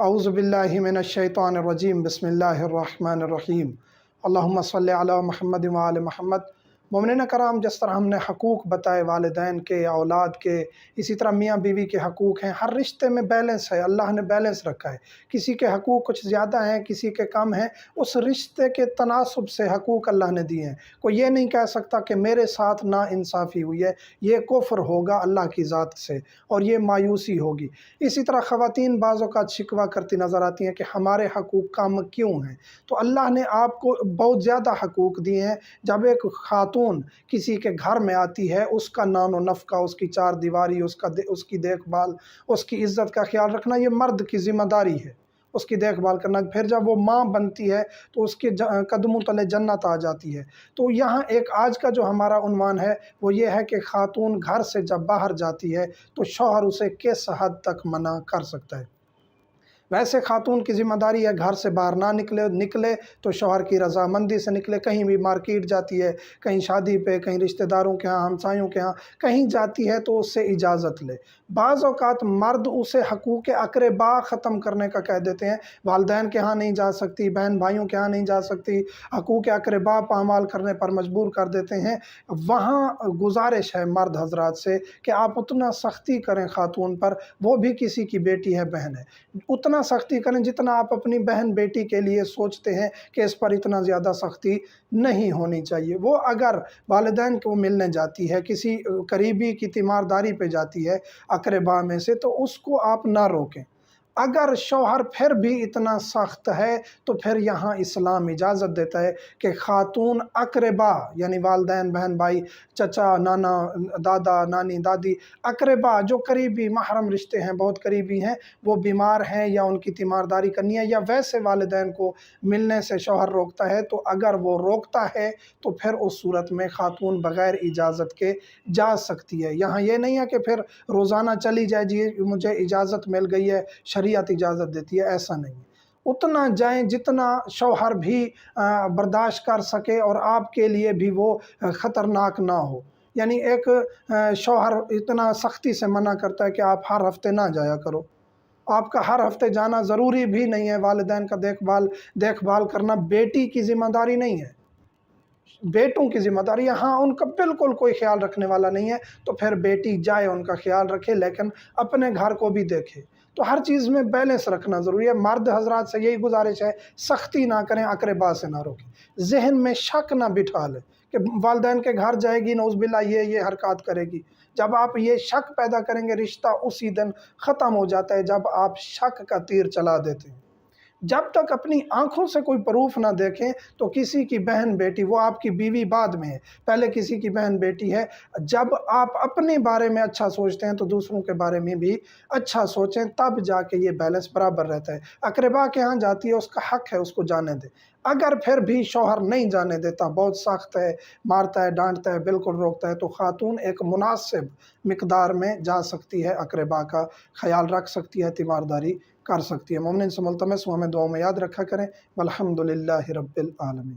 اعوذ باللہ من الشیطان الرجیم بسم اللہ الرحمن الرحیم اللہم صلی علی محمد وآل محمد۔ مومنین کرام، جس طرح ہم نے حقوق بتائے والدین کے یا اولاد کے، اسی طرح میاں بیوی کے حقوق ہیں۔ ہر رشتے میں بیلنس ہے، اللہ نے بیلنس رکھا ہے۔ کسی کے حقوق کچھ زیادہ ہیں، کسی کے کم ہیں، اس رشتے کے تناسب سے حقوق اللہ نے دیے ہیں۔ کوئی یہ نہیں کہہ سکتا کہ میرے ساتھ نا انصافی ہوئی ہے، یہ کفر ہوگا اللہ کی ذات سے اور یہ مایوسی ہوگی۔ اسی طرح خواتین بعض اوقات شکوہ کرتی نظر آتی ہیں کہ ہمارے حقوق کم کیوں ہیں، تو اللہ نے آپ کو بہت زیادہ حقوق دیے ہیں۔ جب ایک خاتون کسی کے گھر میں آتی ہے، اس کا نان و نفقہ، اس کی چار دیواری، اس کی دیکھ بھال، اس کی عزت کا خیال رکھنا، یہ مرد کی ذمہ داری ہے، اس کی دیکھ بھال کرنا۔ پھر جب وہ ماں بنتی ہے تو اس کے قدموں تلے جنت آ جاتی ہے۔ تو یہاں ایک آج کا جو ہمارا عنوان ہے وہ یہ ہے کہ خاتون گھر سے جب باہر جاتی ہے تو شوہر اسے کس حد تک منع کر سکتا ہے۔ ویسے خاتون کی ذمہ داری ہے گھر سے باہر نہ نکلے تو شوہر کی رضامندی سے نکلے۔ کہیں بھی مارکیٹ جاتی ہے، کہیں شادی پہ، کہیں رشتہ داروں کے ہاں، ہمسایوں کے ہاں کہیں جاتی ہے تو اس سے اجازت لے۔ بعض اوقات مرد اسے حقوق اقربا ختم کرنے کا کہہ دیتے ہیں، والدین کے ہاں نہیں جا سکتی، بہن بھائیوں کے ہاں نہیں جا سکتی، حقوق اقربا پامال کرنے پر مجبور کر دیتے ہیں۔ وہاں گزارش ہے مرد حضرات سے کہ آپ اتنا سختی کریں خاتون پر، وہ بھی کسی کی بیٹی ہے، بہن ہے، اتنا سختی کریں جتنا آپ اپنی بہن بیٹی کے لیے سوچتے ہیں کہ اس پر اتنا زیادہ سختی نہیں ہونی چاہیے۔ وہ اگر والدین کو ملنے جاتی ہے، کسی قریبی کی تیمارداری پہ جاتی ہے اقربا میں سے، تو اس کو آپ نہ روکیں۔ اگر شوہر پھر بھی اتنا سخت ہے تو پھر یہاں اسلام اجازت دیتا ہے کہ خاتون اقربا یعنی والدین، بہن بھائی، چچا، نانا، دادا، نانی، دادی، اقربا جو قریبی محرم رشتے ہیں، بہت قریبی ہیں، وہ بیمار ہیں یا ان کی تیمارداری کرنی ہے یا ویسے والدین کو ملنے سے شوہر روکتا ہے، تو اگر وہ روکتا ہے تو پھر اس صورت میں خاتون بغیر اجازت کے جا سکتی ہے۔ یہاں یہ نہیں ہے کہ پھر روزانہ چلی جائے، جی مجھے اجازت مل گئی ہے، شریعت اجازت دیتی ہے، ایسا نہیں ہے۔ اتنا جائیں جتنا شوہر بھی برداشت کر سکے اور آپ کے لیے بھی وہ خطرناک نہ ہو۔ یعنی ایک شوہر اتنا سختی سے منع کرتا ہے کہ آپ ہر ہفتے نہ جایا کرو، آپ کا ہر ہفتے جانا ضروری بھی نہیں ہے، والدین کا دیکھ بھال کرنا بیٹی کی ذمہ داری نہیں ہے، بیٹوں کی ذمہ داری ہے۔ ہاں ان کا بالکل کوئی خیال رکھنے والا نہیں ہے تو پھر بیٹی جائے، ان کا خیال رکھے، لیکن اپنے گھر کو بھی دیکھے۔ تو ہر چیز میں بیلنس رکھنا ضروری ہے۔ مرد حضرات سے یہی گزارش ہے، سختی نہ کریں، اقربا سے نہ روکیں، ذہن میں شک نہ بٹھا لیں کہ والدین کے گھر جائے گی، نعوذ باللہ یہ حرکات کرے گی۔ جب آپ یہ شک پیدا کریں گے، رشتہ اسی دن ختم ہو جاتا ہے جب آپ شک کا تیر چلا دیتے ہیں۔ جب تک اپنی آنکھوں سے کوئی پروف نہ دیکھیں تو کسی کی بہن بیٹی، وہ آپ کی بیوی بعد میں ہے، پہلے کسی کی بہن بیٹی ہے۔ جب آپ اپنے بارے میں اچھا سوچتے ہیں تو دوسروں کے بارے میں بھی اچھا سوچیں، تب جا کے یہ بیلنس برابر رہتا ہے۔ اقربا کے ہاں جاتی ہے، اس کا حق ہے، اس کو جانے دے۔ اگر پھر بھی شوہر نہیں جانے دیتا، بہت سخت ہے، مارتا ہے، ڈانٹتا ہے، بالکل روکتا ہے، تو خاتون ایک مناسب مقدار میں جا سکتی ہے، اقربا کا خیال رکھ سکتی ہے، تیمارداری کر سکتی ہے۔ مومنین سے ملتمس ہوں ہمیں دعاؤں میں یاد رکھا کریں۔ والحمدللہ رب العالمین۔